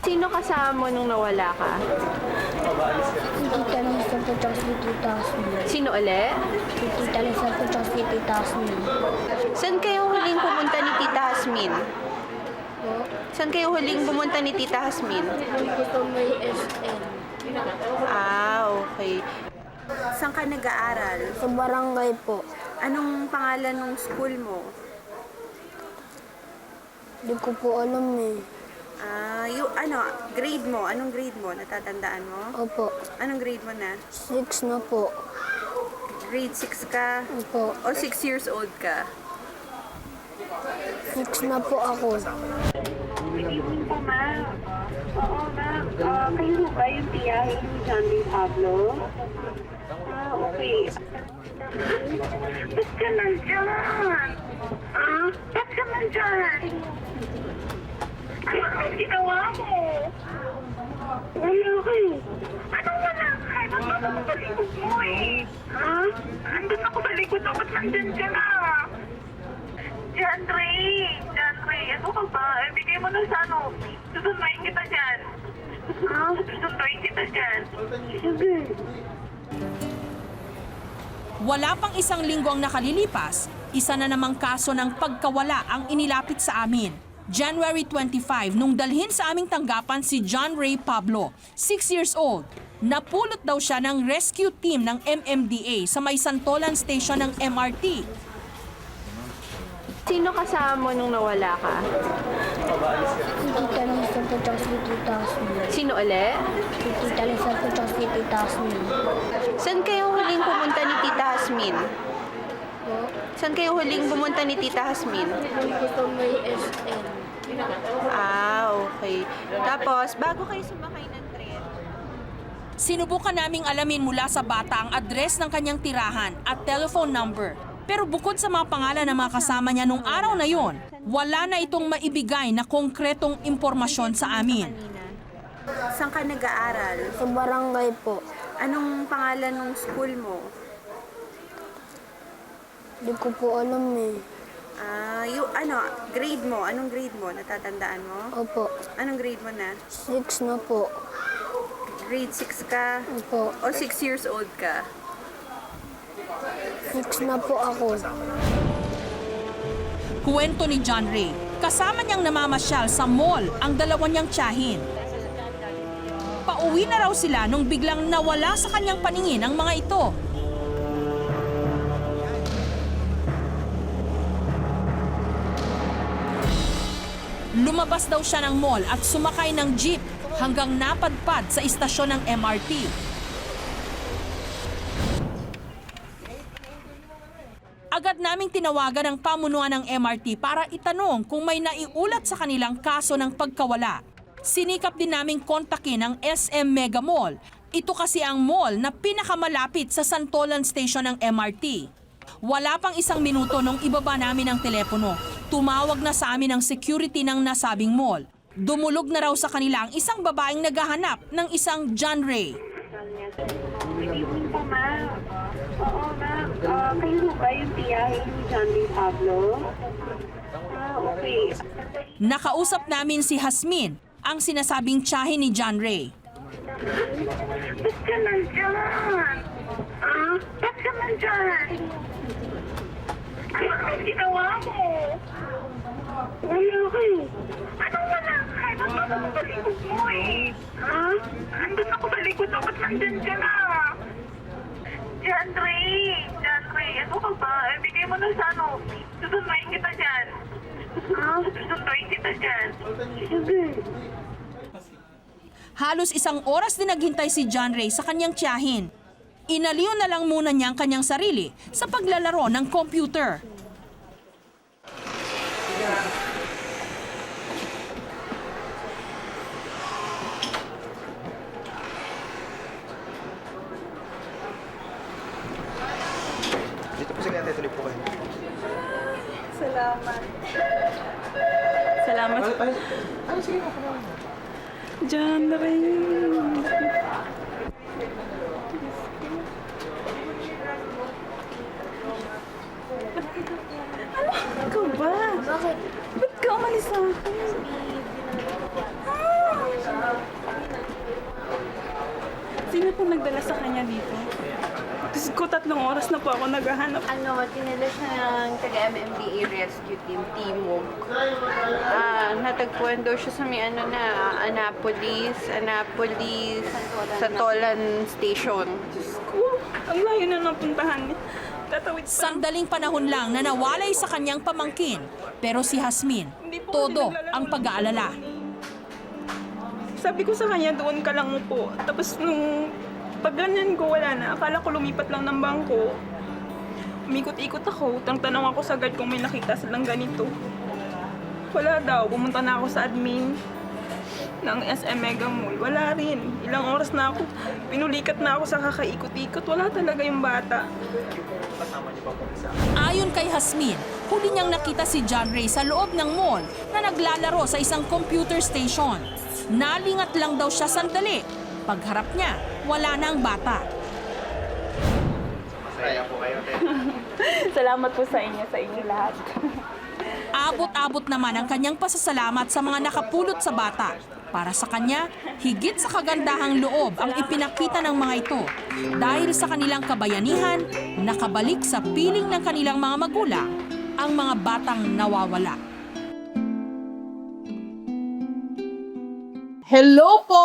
Sino kasama mo nung nawala ka? Si Tita Lisa po tsaka si Tita Asmin. Sino uli? Si Tita Lisa po tsaka si Tita Asmin. Saan kayo huling pumunta ni Tita Hasmin? Po, Saan kayo huling pumunta ni Tita Hasmin? hindi po may SM. Okay. Saan ka nag-aaral? Sa barangay po. Anong pangalan ng school mo? Hindi ko po alam eh. Grade mo? Anong grade mo? Natatandaan mo? Opo, Anong grade mo na? 6 na po. Grade 6 ka? Opo, O 6 years old ka? 6 na po ako. Evening po, ma'am. Oo, ma'am. Kayo ba yung tiyahin ni John Ray Pablo? Okay. Ba't ka nandyan? Ba't ka nandyan? Anong ginawa mo? Wala kayo. Anong wala ka? Nandun ako sa likod mo eh. Andun ako sa likod. Ba't nandyan ka na? John Ray, ano ka ba? Bigay mo na sa ano. Susunduin kita dyan. Susunduin kita dyan. Sige. Wala pang isang linggo ang nakalilipas, isa na namang kaso ng pagkawala ang inilapit sa amin. January 25, nung dalhin sa aming tanggapan si John Ray Pablo, 6 years old. Napulot daw siya ng rescue team ng MMDA sa may Santolan Station ng MRT. Sino kasama mo nung nawala ka? Si Tita Lisa po tsaka si Tita Asmin. Sino uli? Si Tita Lisa po tsaka si Tita Asmin. Saan kayo huling pumunta ni Tita Hasmin? Po, Saan kayo huling pumunta ni Tita Hasmin? hindi po may SM. Okay. Tapos, bago kayo sumakay ng tren, Sinubukan naming alamin mula sa bata ang address ng kanyang tirahan at telephone number. Pero bukod sa mga pangalan ng mga kasama niya nung araw na yon, wala na itong maibigay na konkretong impormasyon sa amin. saan ka nag-aaral? Sa barangay po. Anong pangalan ng school mo? Hindi ko po alam eh. Grade mo? Anong grade mo? Natatandaan mo? Opo, Anong grade mo na? 6 na po. Grade 6 ka? Opo, O 6 years old ka? 6 na po ako. Kuwento ni John Ray, kasama niyang namamasyal sa mall ang dalawa niyang tiyahin. Pauwi na raw sila nung biglang nawala sa kanyang paningin ang mga ito. Lumabas daw siya ng mall at sumakay ng jeep hanggang napadpad sa istasyon ng MRT. Agad naming tinawagan ang pamunuan ng MRT para itanong kung may naiulat sa kanilang kaso ng pagkawala. Sinikap din naming kontakin ang SM Mega Mall. Ito kasi ang mall na pinakamalapit sa Santolan Station ng MRT. Wala pang isang minuto nung ibaba namin ang telepono. Tumawag na sa amin ang security ng nasabing mall. Dumulog na raw sa kanila ang isang babaeng naghahanap ng isang John Ray. Evening po, ma'am. Oo, ma'am. Kayo ba yung tiyahin ni John Ray Pablo? Okay. Nakausap namin si Hasmin, ang sinasabing tiyahin ni John Ray. Ba't ka nandyan? Ba't ka nandyan? Anong ginawa mo? Wala kayo. Anong wala ka? Nandun ako sa likod mo eh. Andun ako sa likod. Ba't nandyan ka na? John Ray, ano ka ba? Bigay mo na sa ano. Susunduin kita dyan. Susunduin kita dyan. Sige. Halos isang oras din naghintay si John Ray sa kanyang tiyahin. Inaliw na lang muna niya ang kanyang sarili sa paglalaro ng computer. Dito po sige, ate, tuloy po kayo. Salamat. Sige, ako na. John Ray. Ikaw ba? Bakit? Ba't ka umalis sa akin? nagdala sa kanya dito. Diyos ko, 3 oras na po ako naghahanap. Tinala siya ng taga-MMDA Rescue Team, Timog. Natagpuan daw siya sa may Annapolis, Santolan Station. Diyos ko, ang layo na napuntahan niya. Tatawid pa. Sandaling panahon lang na nawalay sa kanyang pamangkin. Pero si Jasmine, todo ang pag-aalala. Sabi ko sa kanya, doon ka lang po. Tapos nung pag ganyan ko, wala na. Akala ko lumipat lang ng bangko. Umikot-ikot ako. Tanong ako sa guard kung may nakita silang ganito. Wala daw. Pumunta na ako sa admin ng SM Mega Mall. Wala rin. Ilang oras na ako. Pinulikat na ako sa kakaikot-ikot. Wala talaga yung bata. Ayon kay Jasmine, huli niyang nakita si John Ray sa loob ng mall na naglalaro sa isang computer station. Nalingat lang daw siya sandali. Pagharap niya, wala na ang bata. Masaya po kayo, te. Salamat po sa inyo lahat. Abot-abot naman ang kanyang pasasalamat sa mga nakapulot sa bata. Para sa kanya, higit sa kagandahang loob ang ipinakita ng mga ito. Dahil sa kanilang kabayanihan, nakabalik sa piling ng kanilang mga magulang ang mga batang nawawala. Hello po!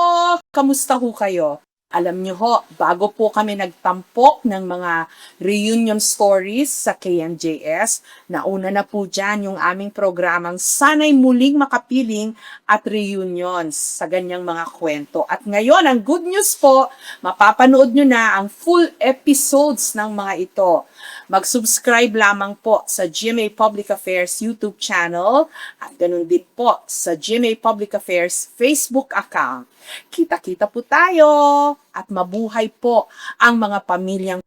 Kamusta ho kayo? Alam niyo ho, bago po kami nagtampok ng mga reunion stories sa KMJS, nauna na po dyan yung aming programang Sana'y Muling Makapiling at Reunions sa ganyang mga kwento. At ngayon, ang good news po, mapapanood nyo na ang full episodes ng mga ito. Mag-subscribe lamang po sa GMA Public Affairs YouTube channel at ganun din po sa GMA Public Affairs Facebook account. Kita-kita po tayo at mabuhay po ang mga pamilyang